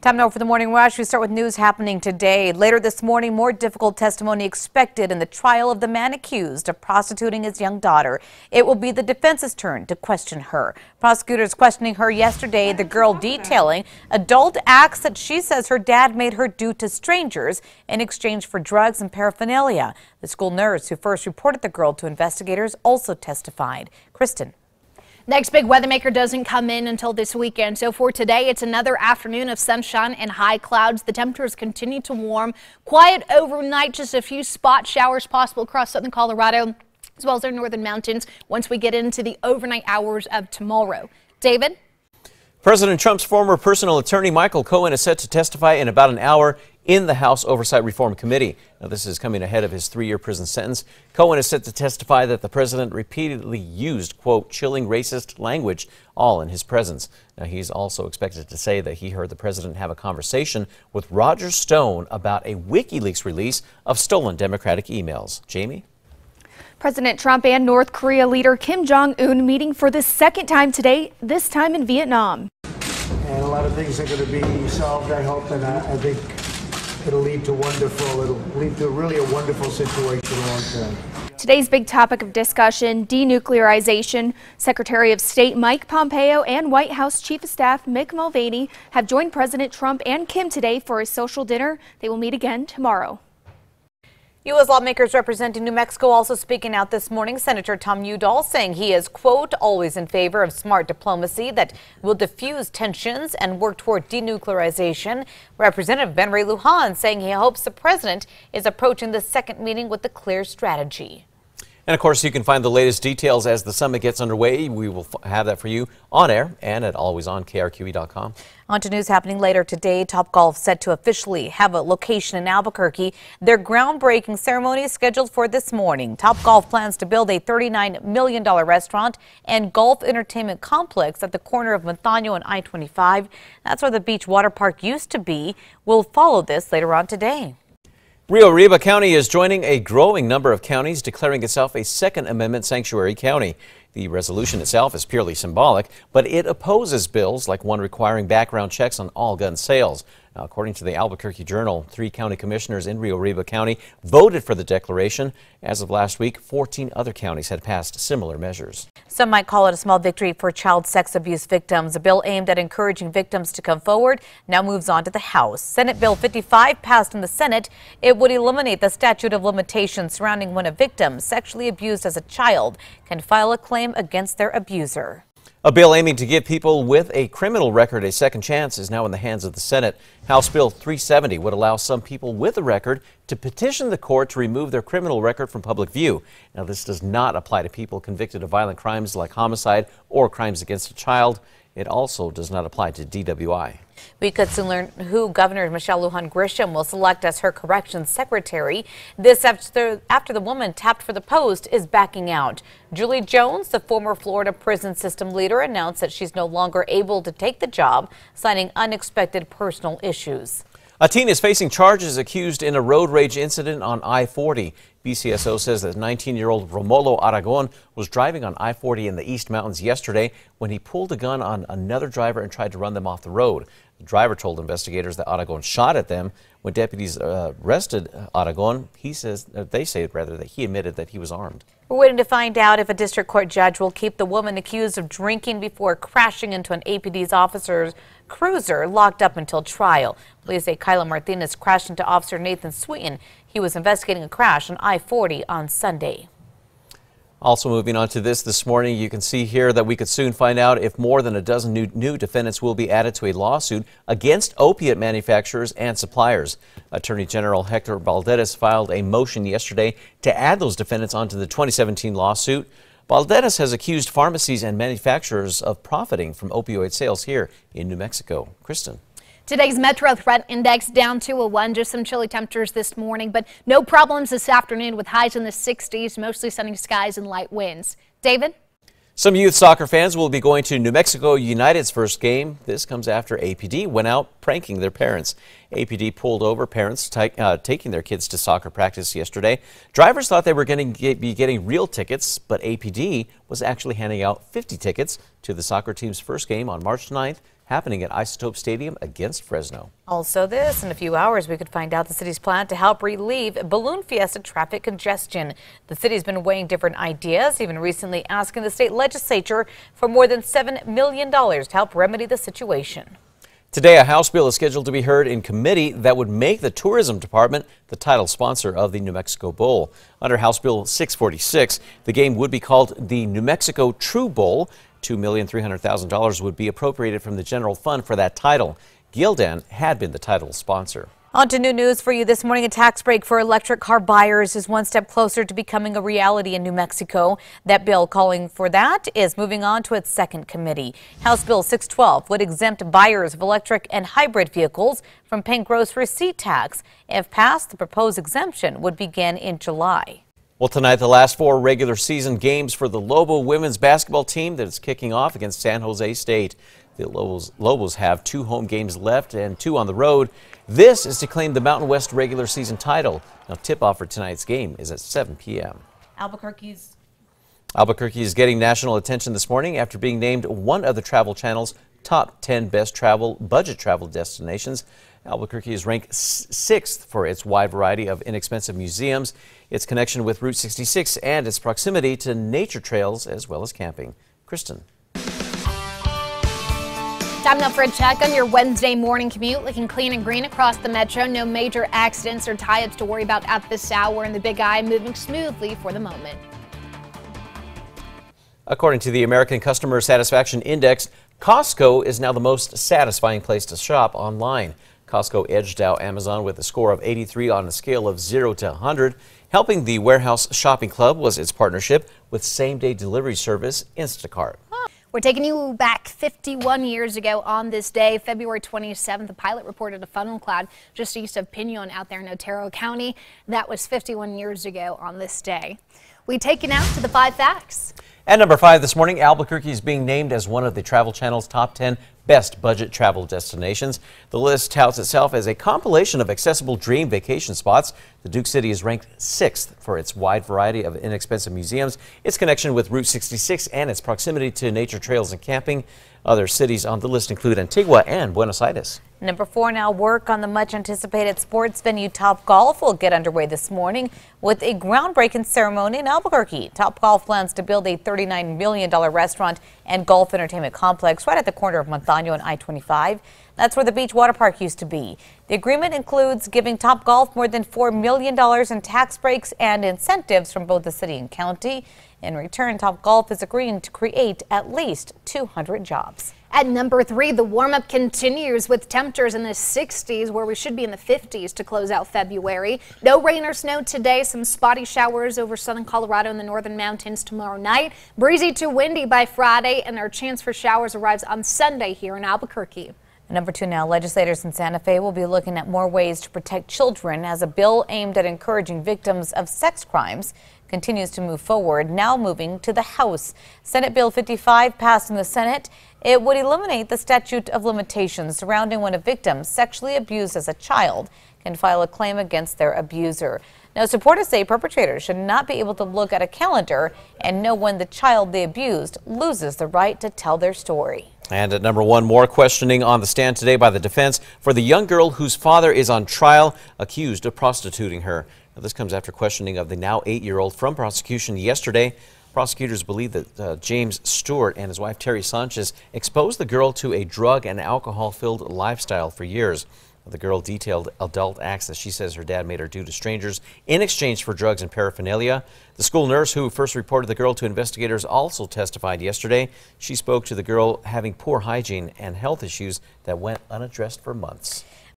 Time now for the Morning Rush. We start with news happening today. Later this morning, more difficult testimony expected in the trial of the man accused of prostituting his young daughter. It will be the defense's turn to question her. Prosecutors questioning her yesterday, the girl detailing adult acts that she says her dad made her do to strangers in exchange for drugs and paraphernalia. The school nurse who first reported the girl to investigators also testified. Kristen. Next big weather maker doesn't come in until this weekend. So for today, it's another afternoon of sunshine and high clouds. The temperatures continue to warm. Quiet overnight, just a few spot showers possible across southern Colorado, as well as our northern mountains once we get into the overnight hours of tomorrow. David? President Trump's former personal attorney Michael Cohen is set to testify in about an hour in the House Oversight Reform Committee. Now, this is coming ahead of his 3-year prison sentence. Cohen is set to testify that the president repeatedly used, quote, chilling racist language, all in his presence. Now, he's also expected to say that he heard the president have a conversation with Roger Stone about a WikiLeaks release of stolen Democratic emails. Jamie? President Trump and North Korea leader Kim Jong-un meeting for the second time today, this time in Vietnam. And a lot of things are going to be solved, I hope, and I think it'll lead to really a wonderful situation long term. Today's big topic of discussion, denuclearization. Secretary of State Mike Pompeo and White House Chief of Staff Mick Mulvaney have joined President Trump and Kim today for a social dinner. They will meet again tomorrow. U.S. lawmakers representing New Mexico also speaking out this morning. Senator Tom Udall saying he is, quote, always in favor of smart diplomacy that will diffuse tensions and work toward denuclearization. Representative Ben Ray Lujan saying he hopes the president is approaching the second meeting with a clear strategy. And of course, you can find the latest details as the summit gets underway. We will have that for you on air and at alwaysonkRQE.com. On to news happening later today. Topgolf set to officially have a location in Albuquerque. Their groundbreaking ceremony is scheduled for this morning. Topgolf plans to build a $39 million restaurant and golf entertainment complex at the corner of Montano and I-25. That's where the beach water park used to be. We'll follow this later on today. Rio Arriba County is joining a growing number of counties declaring itself a Second Amendment sanctuary county. The resolution itself is purely symbolic, but it opposes bills like one requiring background checks on all gun sales. Now, according to the Albuquerque Journal, 3 county commissioners in Rio Arriba County voted for the declaration. As of last week, 14 other counties had passed similar measures. Some might call it a small victory for child sex abuse victims. A bill aimed at encouraging victims to come forward now moves on to the House. Senate Bill 55 passed in the Senate. It would eliminate the statute of limitations surrounding when a victim sexually abused as a child can file a claim against their abuser. A bill aiming to give people with a criminal record a second chance is now in the hands of the Senate. House Bill 370 would allow some people with a record to petition the court to remove their criminal record from public view. Now, this does not apply to people convicted of violent crimes like homicide or crimes against a child. It also does not apply to DWI. We could soon learn who Governor Michelle Lujan Grisham will select as her corrections secretary. This after the woman tapped for the post is backing out. Julie Jones, the former Florida prison system leader, announced that she's no longer able to take the job, citing unexpected personal issues. A teen is facing charges accused in a road rage incident on I-40. BCSO says that 19-year-old Romulo Aragon was driving on I-40 in the East Mountains yesterday when he pulled a gun on another driver and tried to run them off the road. The driver told investigators that Aragon shot at them. When deputies arrested Aragon, they say that he admitted that he was armed. We're waiting to find out if a district court judge will keep the woman accused of drinking before crashing into an APD's officer's cruiser locked up until trial. Police say Kyla Martinez crashed into Officer Nathan Sweeten. He was investigating a crash on I-40 on Sunday. Also moving on to this morning, you can see here that we could soon find out if more than a dozen new defendants will be added to a lawsuit against opiate manufacturers and suppliers. Attorney General Hector Valderas filed a motion yesterday to add those defendants onto the 2017 lawsuit. Valderas has accused pharmacies and manufacturers of profiting from opioid sales here in New Mexico. Kristen. Today's Metro Threat Index down to a 1. Just some chilly temperatures this morning, but no problems this afternoon with highs in the 60s, mostly sunny skies and light winds. David? Some youth soccer fans will be going to New Mexico United's first game. This comes after APD went out pranking their parents. APD pulled over parents taking their kids to soccer practice yesterday. Drivers thought they were going to be getting real tickets, but APD was actually handing out 50 tickets to the soccer team's first game on March 9th, happening at Isotope Stadium against Fresno. Also this, in a few hours, we could find out the city's plan to help relieve Balloon Fiesta traffic congestion. The city's been weighing different ideas, even recently asking the state legislature for more than $7 million to help remedy the situation. Today, a House bill is scheduled to be heard in committee that would make the tourism department the title sponsor of the New Mexico Bowl. Under House Bill 646, the game would be called the New Mexico True Bowl. $2,300,000 would be appropriated from the general fund for that title. Gildan had been the title sponsor. On to new news for you this morning. A tax break for electric car buyers is one step closer to becoming a reality in New Mexico. That bill calling for that is moving on to its second committee. House Bill 612 would exempt buyers of electric and hybrid vehicles from paying gross receipt tax. If passed, the proposed exemption would begin in July. Well, tonight, the last 4 regular season games for the Lobo women's basketball team that is kicking off against San Jose State. The Lobos have 2 home games left and 2 on the road. This is to claim the Mountain West regular season title. Now, tip-off for tonight's game is at 7 p.m. Albuquerque is getting national attention this morning after being named one of the Travel Channel's top 10 best budget travel destinations. Albuquerque is ranked 6th for its wide variety of inexpensive museums, its connection with Route 66, and its proximity to nature trails as well as camping. Kristen. Time now for a check on your Wednesday morning commute. Looking clean and green across the metro. No major accidents or tie-ups to worry about at this hour, and the Big I moving smoothly for the moment. According to the American Customer Satisfaction Index, Costco is now the most satisfying place to shop online. Costco edged out Amazon with a score of 83 on a scale of 0 to 100. Helping the Warehouse Shopping Club was its partnership with same-day delivery service Instacart. We're taking you back 51 years ago on this day, February 27th. The pilot reported a funnel cloud just east of Pinon out there in Otero County. That was 51 years ago on this day. We take you now to the 5 facts. At number 5 this morning, Albuquerque is being named as one of the Travel Channel's top 10 best budget travel destinations. The list touts itself as a compilation of accessible dream vacation spots. The Duke City is ranked 6th for its wide variety of inexpensive museums, its connection with Route 66, and its proximity to nature trails and camping. Other cities on the list include Antigua and Buenos Aires. Number 4 now, work on the much-anticipated sports venue Topgolf will get underway this morning with a groundbreaking ceremony in Albuquerque. Topgolf plans to build a $39 million restaurant and golf entertainment complex right at the corner of Montaño and I-25. That's where the beach water park used to be. The agreement includes giving Topgolf more than $4 million in tax breaks and incentives from both the city and county. In return, Topgolf is agreeing to create at least 200 jobs. At number 3, the warm-up continues with temperatures in the 60s, where we should be in the 50s to close out February. No rain or snow today. Some spotty showers over southern Colorado and the northern mountains tomorrow night. Breezy to windy by Friday, and our chance for showers arrives on Sunday here in Albuquerque. Number 2 now, legislators in Santa Fe will be looking at more ways to protect children as a bill aimed at encouraging victims of sex crimes continues to move forward, now moving to the House. Senate Bill 55 passed in the Senate. It would eliminate the statute of limitations surrounding when a victim sexually abused as a child can file a claim against their abuser. Now, supporters say perpetrators should not be able to look at a calendar and know when the child they abused loses the right to tell their story. And at number 1, more questioning on the stand today by the defense for the young girl whose father is on trial, accused of prostituting her. Now, this comes after questioning of the now 8-year-old from prosecution yesterday. Prosecutors believe that James Stewart and his wife Terry Sanchez exposed the girl to a drug and alcohol-filled lifestyle for years. The girl detailed adult acts that she says her dad made her do to strangers in exchange for drugs and paraphernalia. The school nurse who first reported the girl to investigators also testified yesterday. She spoke to the girl having poor hygiene and health issues that went unaddressed for months.